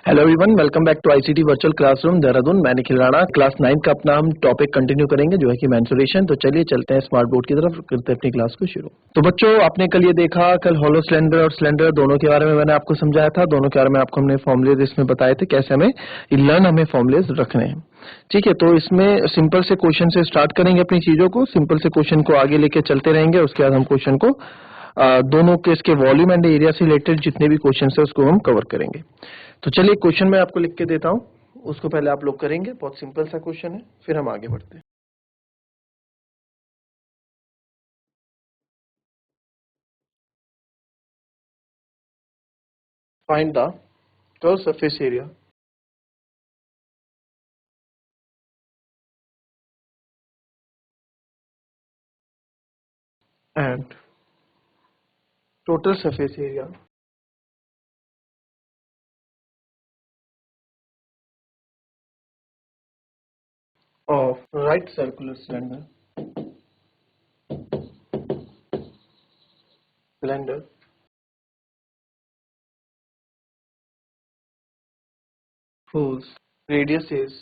Hello everyone, welcome back to ICT virtual classroom Dehradun. मैं Nikhil Rana. Class 9 का अपना हम टॉपिक कंटिन्यू करेंगे जो है कि मेंसुरेशन। तो चलिए चलते हैं स्मार्ट बोर्ड की तरफ, करते हैं अपनी क्लास को शुरू। तो बच्चों, आपने कल ये देखा, कल हॉलो सिलेंडर और सिलेंडर दोनों के बारे में मैंने आपको समझाया था। दोनों के बारे में आपको हमने फॉर्मुलेज इसमें बताए थे, कैसे हमें फॉर्मुलेज रखने हैं। ठीक है, तो इसमें सिंपल से क्वेश्चन से स्टार्ट करेंगे अपनी चीजों को। सिंपल से क्वेश्चन को आगे लेके चलते रहेंगे। उसके बाद हम क्वेश्चन को दोनों केस के वॉल्यूम एंड एरिया से रिलेटेड जितने भी क्वेश्चन है उसको हम कवर करेंगे। तो चलिए क्वेश्चन मैं आपको लिख के देता हूं, उसको पहले आप लोग करेंगे। बहुत सिंपल सा क्वेश्चन है, फिर हम आगे बढ़ते हैं। Find the curve surface area and total surface area of right circular cylinder whose radius is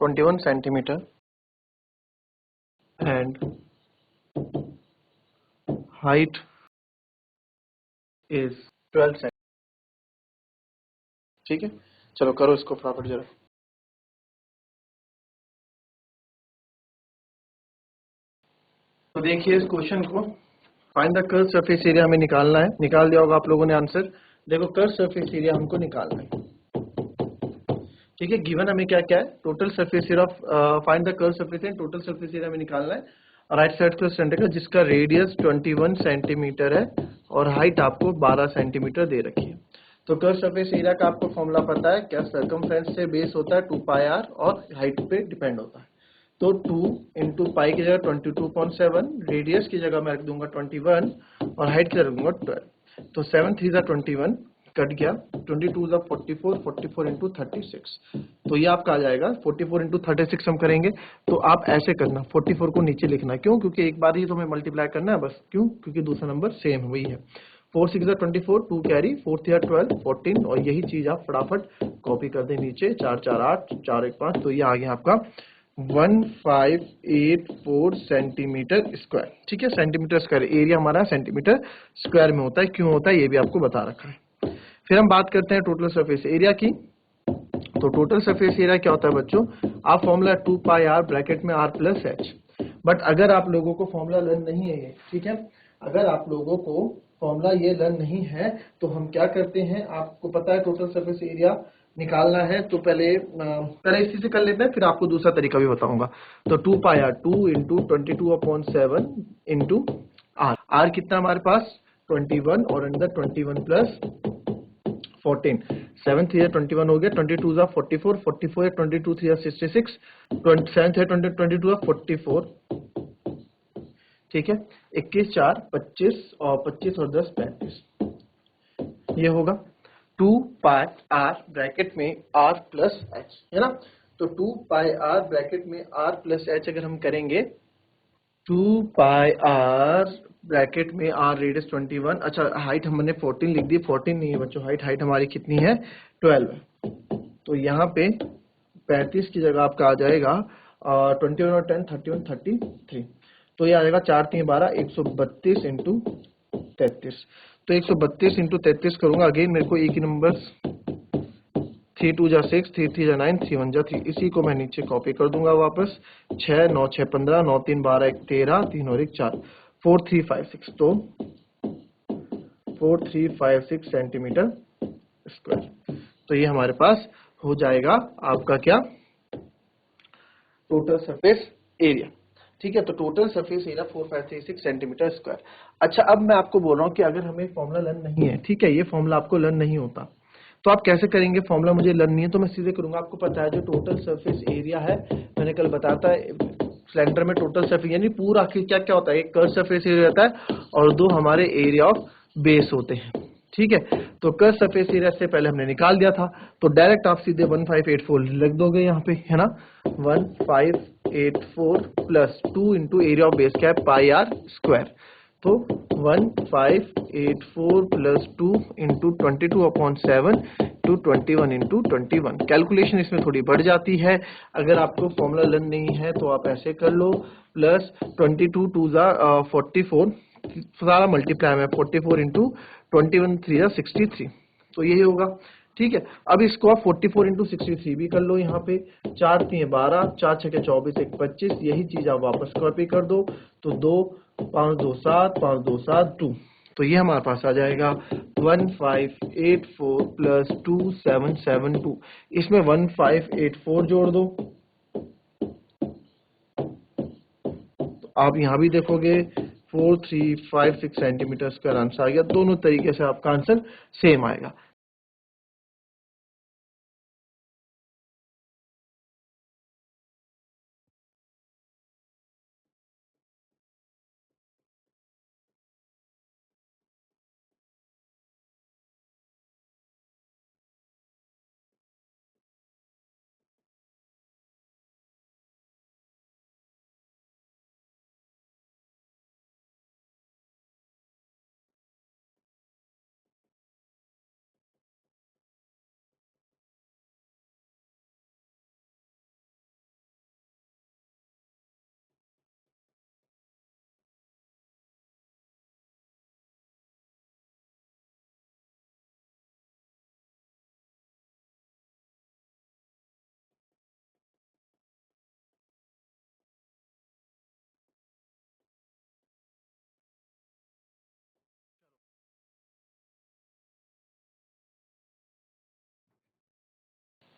21 centimeter and height is 12 centimeter। ठीक है, चलो करो इसको फटाफट जरा। तो देखिए इस क्वेश्चन को, find the curve surface area हमें निकालना है। निकाल दिया होगा आप लोगों ने आंसर। देखो, कर्व सरफेस एरिया हमको निकालना है। ठीक है, गिवन हमें क्या क्या है, total surface area of find the curve surface area, total surface area हमें निकालना है राइट साइड के सेंटर का, जिसका रेडियस 21 सेंटीमीटर है और हाइट आपको 12 सेंटीमीटर दे रखी है। तो कर्व सरफेस एरिया का आपको फॉर्मूला पता है क्या, सर्कमफ्रेंस से बेस होता है 2 पाई आर और हाइट पे डिपेंड होता है। तो 2 इंटू पाई की जगह 22.7, रेडियस की जगह मैं रख दूंगा 21 और हाइट की जगह रखूंगा 12। तो 7 3 21 कट गया, 22 44, 44 इंटू 36। तो ये आपका आ जाएगा 44 इंटू 36 हम करेंगे। तो आप ऐसे करना, 44 को नीचे लिखना। क्यों? क्योंकि एक बार ही तो हमें मल्टीप्लाई करना है बस। क्यों? क्योंकि दूसरा नंबर सेम वही है। 4 6 24, 2 कैरी, 4 3 12, 14। और यही चीज आप फटाफट कॉपी कर दें नीचे, 4 4 8, 4 1 5। तो ये आ गया आपका 1584 सेंटीमीटर स्क्वायर। ठीक है, सेंटीमीटर स्क्वायर। एरिया हमारा सेंटीमीटर स्क्वायर में होता है। क्यों होता है ये भी आपको बता रखा है। फिर हम बात करते हैं टोटल सरफेस एरिया की। तो टोटल सरफेस एरिया क्या होता है बच्चों, आप फॉर्मूला 2 पाई आर ब्रैकेट में आर प्लस एच। बट अगर आप लोगों को फॉर्मूला लर्न नहीं है ये, ठीक है, अगर आप लोगों को फॉर्मूला ये लर्न नहीं है तो हम क्या करते हैं, आपको पता है टोटल सरफेस एरिया निकालना है तो पहले इसी से कर लेते हैं, फिर आपको दूसरा तरीका भी बताऊंगा। तो 2 pi r 2 into 22/7 into r. R कितना हमारे पास 21 और अंदर 21 प्लस 14, 7 3 21 हो गया, 22 44, 44 22 3 66, 7 22 44। ठीक है, 21 4 25 और 25 और 10 35। ये होगा 2 पाई आर ब्रैकेट में आर प्लस एच, है ना। तो 2 पाई आर ब्रैकेट में आर प्लस एच अगर हम करेंगे, 2 पाई आर ब्रैकेट में आर रेडियस 21। अच्छा, हाइट हमने 14 लिख दी। 14 नहीं है बच्चों, हाइट हमारी कितनी है, 12 है। तो यहाँ पे 35 की जगह आपका आ जाएगा 21 और 10 31 33। तो ये आ जाएगा 4 3 12, 132 इंटू 33। तो 132 इंटू 33 करूंगा। अगेन मेरे को एक ही नंबर, 3 2 6, 3 3 9, 3 1 3। इसी को मैं नीचे कॉपी कर दूंगा वापस। 6 9 6 15, 9 3 12, 1 13, 3 और 1 4, 4 3 5 6। तो 4 3 5 6 सेंटीमीटर स्क्वायर। तो ये हमारे पास हो जाएगा आपका क्या, टोटल सरफेस एरिया। ठीक है, तो total surface area 4536 centimetre square. अच्छा, अब मैं आपको बोल रहा हूँ कि अगर हमें फॉर्मूला लर्न नहीं है, ठीक है, ये फॉर्मूला आपको लर्न नहीं होता, तो आप कैसे करेंगे। फॉर्मूला मुझे लर्न नहीं है तो मैं सीधे करूंगा। आपको पता है जो टोटल सरफेस एरिया है, मैंने कल बताता है सिलेंडर में टोटल सरफेस यानी पूरा आखिर क्या क्या होता है, एक कर्व सरफेस एरिया रहता है और 2 हमारे एरिया ऑफ बेस होते हैं। ठीक है, तो कर्व सरफेस एरिया से पहले हमने निकाल दिया था, तो डायरेक्ट आप सीधे 1584 लिख दोगे यहाँ पे, है ना। 1584 plus 2 into area of base क्या है, पाई आर स्क्वायर। तो 1584 प्लस 2 इंटू 22/7 टू 21/21। कैलकुलेशन इसमें थोड़ी बढ़ जाती है, अगर आपको फॉर्मूला लर्न नहीं है तो आप ऐसे कर लो, प्लस 22 टू ज़ा 44, सारा मल्टीप्लाई में 44 इंटू 21 3 ज़ा 63, तो यही होगा। ठीक है, अब इसको आप 44 इंटू 63 भी कर लो, यहाँ पे 4 3 12, 4 6 24, 1 25, यही चीज आप वापस कॉपी कर दो, तो 2 5 2 7 5 2 7 2, तो ये हमारे पास आ जाएगा 1584 प्लस 2772। इसमें 1584 जोड़ दो, तो आप यहाँ भी देखोगे 4356 सेंटीमीटर स्क्वायर आंसर आ गया। दोनों तरीके से आपका आंसर सेम आएगा।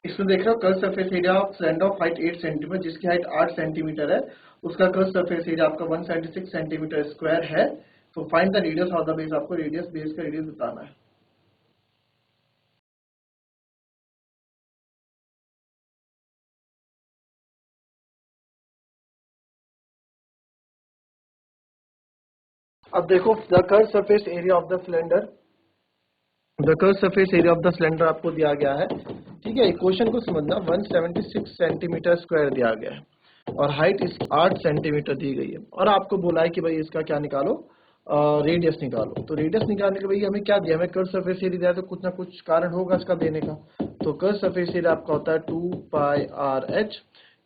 इसमें देख रहे हो curve surface area of cylinder of height 8 centimetre, जिसकी हाइट 8 सेंटीमीटर है, उसका कर्व सरफेस एरिया आपका 176 सेंटीमीटर स्क्वायर है। तो find the radius of the base, आपको रेडियस बेस का रेडियस बताना है। अब देखो the curve surface area of the cylinder, the curve surface area of the cylinder आपको दिया गया है। ठीक है, क्वेश्चन को समझना, 176 सेंटीमीटर स्क्वायर दिया गया है और हाइट इस 8 सेंटीमीटर दी गई है, और आपको बोला है कि भाई इसका क्या निकालो, रेडियस निकालो। तो रेडियस निकालने के भाई हमें क्या दिया, हमें कर्व सरफेस एरिया दिया है, तो कुछ ना कुछ कारण होगा इसका देने का। तो कर्व सरफेस एरिया आपका होता है 2πr/h।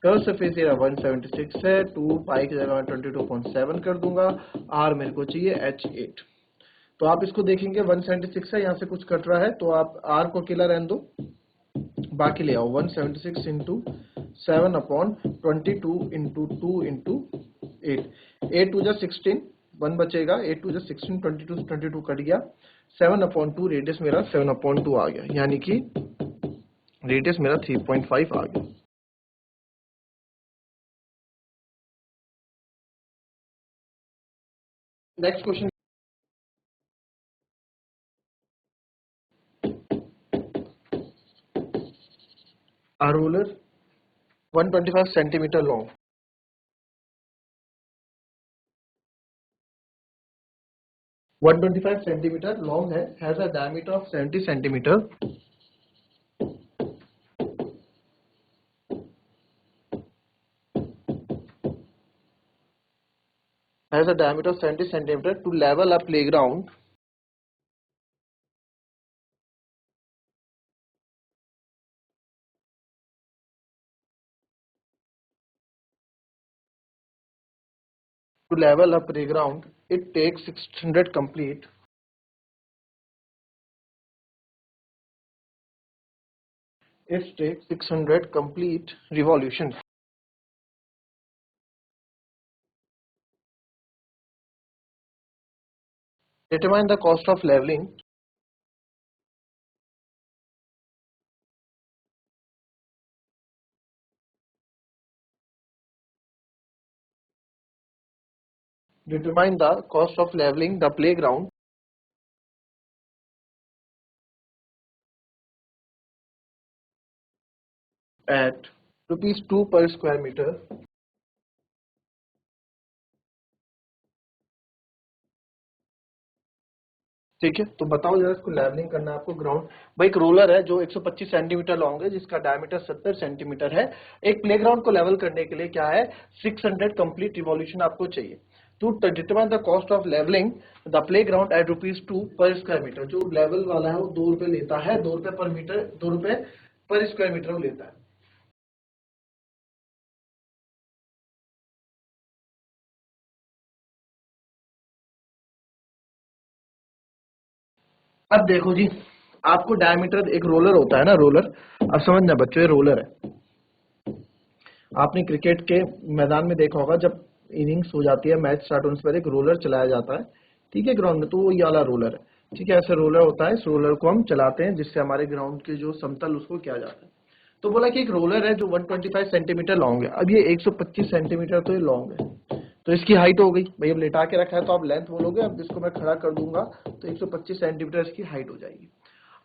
कर्व सरफेस एरिया 176 है, 2 पाई की जगह मैं 22.7 कर दूंगा, r मेरे को चाहिए h8। तो आप इसको देखेंगे 176 है, यहाँ से कुछ कट रहा है, तो आप r को अकेला रहने दो, बाकी ले आओ 176 इंटू 7/22 इंटू 2 इंटू 8, 8 2 16, 1 बचेगा, 8 2 16, 22 कट गया, 7/2 रेडियस मेरा 7/2 आ गया, यानी कि रेडियस मेरा 3.5 आ गया। Next question, a ruler 125 centimetre long, 125 centimetre long है, has a diameter of 70 centimetre, has a diameter of 70 centimeter to level a playground. To level a playground, it takes 600 complete. It takes 600 complete revolutions. Determine the cost of leveling. Determine the cost of leveling the playground at rupees 2 per square meter. ठीक है, तो बताओ जरा इसको levelling करना है आपको ground. भाई एक रोलर है जो 125 सेंटीमीटर लॉन्ग है, जिसका डायमीटर 70 सेंटीमीटर है। एक प्लेग्राउंड को लेवल करने के लिए क्या है, 600 कंप्लीट रिवॉल्यूशन आपको चाहिए। To determine the cost of levelling the playground at ₹2 पर स्क्वायर मीटर। जो लेवल वाला है वो 2 रुपए लेता है, 2 रुपए पर मीटर, 2 रुपए पर स्क्वायर मीटर वो लेता है। अब देखो जी, आपको डायमीटर, एक रोलर होता है ना, रोलर, अब समझना बच्चों, ये रोलर है। आपने क्रिकेट के मैदान में देखा होगा, जब इनिंग्स हो जाती है, मैच स्टार्ट होने से पहले एक रोलर चलाया जाता है, ठीक है, ग्राउंड में, तो वो ये वाला रोलर है। ठीक है, ऐसे रोलर होता है, इस रोलर को हम चलाते हैं जिससे हमारे ग्राउंड के जो समतल उसको किया जाता है। तो बोला कि एक रोलर है जो 125 सेंटीमीटर लॉन्ग है। अब ये 125 सेंटीमीटर तो ये लॉन्ग है, तो इसकी हाइट हो गई। भाई अब लेटा के रखा है तो आप लेंथ बोलोगे, अब इसको मैं खड़ा कर दूंगा तो 125 सेंटीमीटर इसकी हाइट हो जाएगी।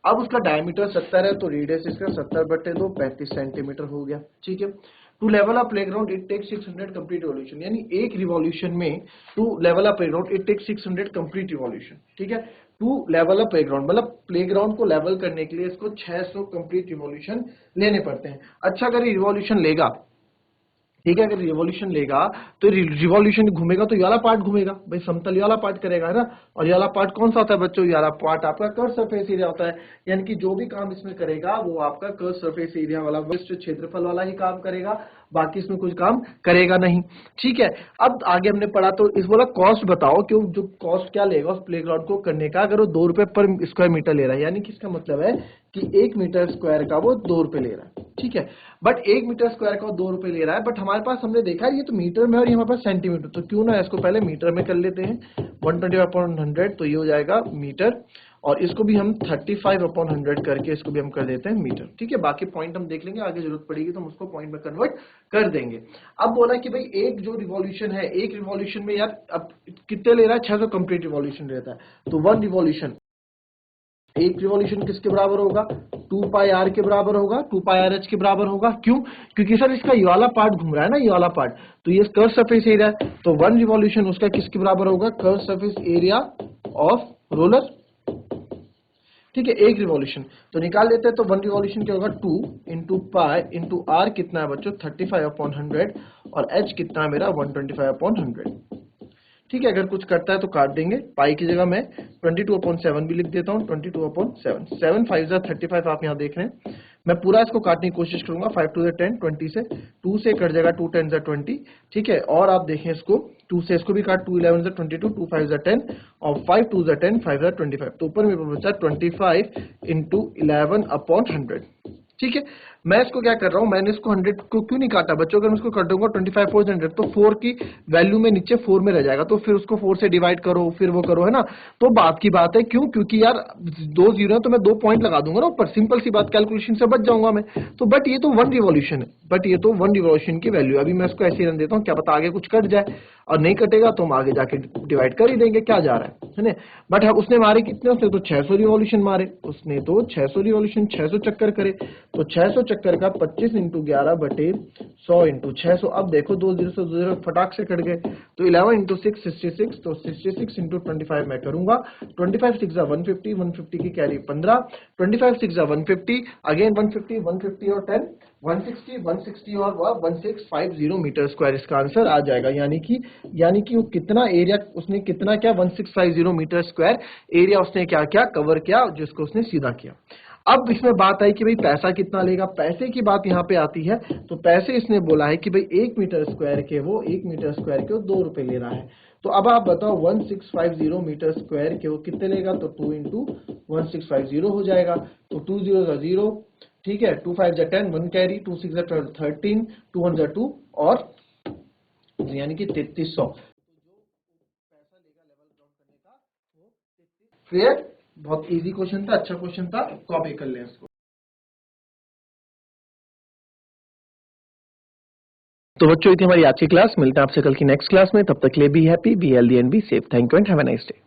अब उसका डायमीटर 70 है, तो रेडियस इसका 70/2 35 सेंटीमीटर हो गया। ठीक है, to level a playground it takes 600 complete revolution, यानी एक रिवॉल्यूशन में to level a playground it takes 600 complete revolution. ठीक है, टू लेवल अ प्लेग्राउंड मतलब प्लेग्राउंड को लेवल करने के लिए इसको 600 कंप्लीट रिवॉल्यूशन लेने पड़ते हैं। अच्छा, अगर रिवॉल्यूशन लेगा, ठीक है, अगर रिवॉल्यूशन लेगा तो रिवॉल्यूशन घूमेगा तो ये वाला पार्ट घूमेगा, भाई समतल ये वाला पार्ट करेगा, है ना। और ये वाला पार्ट कौन सा होता है बच्चों, ये वाला पार्ट आपका कर्व सरफेस एरिया होता है। यानी कि जो भी काम इसमें करेगा वो आपका कर्व सरफेस एरिया वाला, विशिष्ट क्षेत्रफल वाला ही काम करेगा, बाकी इसमें कुछ काम करेगा नहीं। ठीक है, अब आगे हमने पढ़ा तो इस बोला कॉस्ट बताओ, कि जो कॉस्ट क्या लेगा उस प्लेग्राउंड को करने का, अगर वो 2 रुपए पर स्क्वायर मीटर ले रहा है, यानी कि इसका मतलब है कि 1 मीटर स्क्वायर का वो 2 रुपए ले रहा है। ठीक है, बट 1 मीटर स्क्वायर का वो 2 रुपए ले रहा है, बट हमारे पास, हमने देखा है ये तो मीटर में और ये हमारे पास सेंटीमीटर, तो क्यों ना इसको पहले मीटर में कर लेते हैं। 125/100 तो ये हो जाएगा मीटर, और इसको भी हम 35/100 करके इसको भी हम कर देते हैं मीटर। ठीक है, बाकी पॉइंट हम देख लेंगे, आगे जरूरत पड़ेगी तो हम उसको पॉइंट में कन्वर्ट कर देंगे। अब बोला कि भाई एक जो रिवॉल्यूशन है, एक रिवॉल्यूशन में यार अब कितने ले रहा है, 600 कंप्लीट रिवॉल्यूशन रहता है, तो वन रिवॉल्यूशन, एक रिवॉल्यूशन किसके बराबर होगा, 2πr के बराबर होगा, 2πrh के बराबर होगा। क्यों, क्योंकि सर इसका ये वाला पार्ट घूम रहा है ना, ये वाला पार्ट, तो ये कर्व सरफेस एरिया है, तो वन रिवॉल्यूशन उसका किसके बराबर होगा, curve surface area of roller. ठीक है, एक रिवॉल्यूशन तो निकाल लेते हैं, तो वन रिवॉल्यूशन क्या होगा, 2 इंटू पाई इंटू आर कितना है बच्चों, 35/100, और एच कितना है मेरा, 125/100। ठीक है, अगर कुछ करता है तो काट देंगे, पाई की जगह मैं 22/7 भी लिख देता हूँ, 22/7, 7 5 35 आप यहाँ देख रहे हैं। मैं पूरा इसको काटने की कोशिश करूंगा, 5 2 10, 20 से 2 से कट जाएगा, 2 10 20। ठीक है, और आप देखें इसको 2 से इसको भी काट, 2 11 22, 2 5 10, और 5 2 10, 5 25, तो ऊपर में बचा 25 इंटू 11/100। ठीक है, मैं इसको क्या कर रहा हूं, मैंने इसको 100 को क्यों नहीं काटा बच्चों, अगर मैं इसको कर दूंगा 25/100 तो 4 की वैल्यू में नीचे 4 में रह जाएगा, तो फिर उसको 4 से डिवाइड करो, फिर वो करो, है ना। तो बात की बात है, क्यों, क्योंकि यार 2 जीरो है तो मैं 2 पॉइंट लगा दूंगा ना ऊपर, सिंपल सी बात, कैलकुलेशन से बच जाऊंगा मैं। तो बट ये तो वन रिवॉल्यूशन है, बट ये तो वन रिवॉल्यूशन की वैल्यू, अभी मैं इसको ऐसे ही रन देता हूँ, क्या पता आगे कुछ कट जाए, और नहीं कटेगा तो हम आगे जाके डिवाइड कर ही देंगे, क्या जा रहा है ना। बट उसने मारे कितने, उसने तो 600 रिवॉल्यूशन मारे, उसने तो 600 रिवॉल्यूशन, 600 चक्कर करे, तो 600 चक्कर का 25 इंटू 11/100 इंटू 600। अब देखो 2 जीरो से 2 जीरो फटाक से कट गए, तो 11 इंटू 6 66, तो 66 इंटू 25 मैं करूंगा, 25 6 150, 150 की कैरी 15, 25 6 150, अगेन 150, 150 और 10, 160, 160 और 1650 मीटर स्क्वायर इसका आंसर आ जाएगा। यानी कि वो कितना एरिया उसने, कितना क्या, 1650 मीटर स्क्वायर एरिया उसने क्या क्या कवर किया, जिसको उसने सीधा किया। अब इसमें बात आई कि भाई पैसा कितना लेगा, पैसे की बात यहाँ पे आती है, तो पैसे इसने बोला है कि भाई 1 मीटर स्क्वायर के वो 2 रुपए ले रहा है। तो अब आप बताओ 1650 मीटर स्क्वायर के वो कितने लेगा, तो 2 इंटू 1650 हो जाएगा, तो 2 0 0, ठीक है, 2 5 10, 1 कैरी, 2 6 13, 2 1 2, और यानी कि 3300। क्लियर, बहुत इजी क्वेश्चन था, अच्छा क्वेश्चन था, कॉपी कर लें इसको। तो बच्चों, ये थी हमारी आज की क्लास, मिलते हैं आपसे कल की नेक्स्ट क्लास में, तब तक के लिए be happy, be healthy and be safe. Thank you and have a nice day.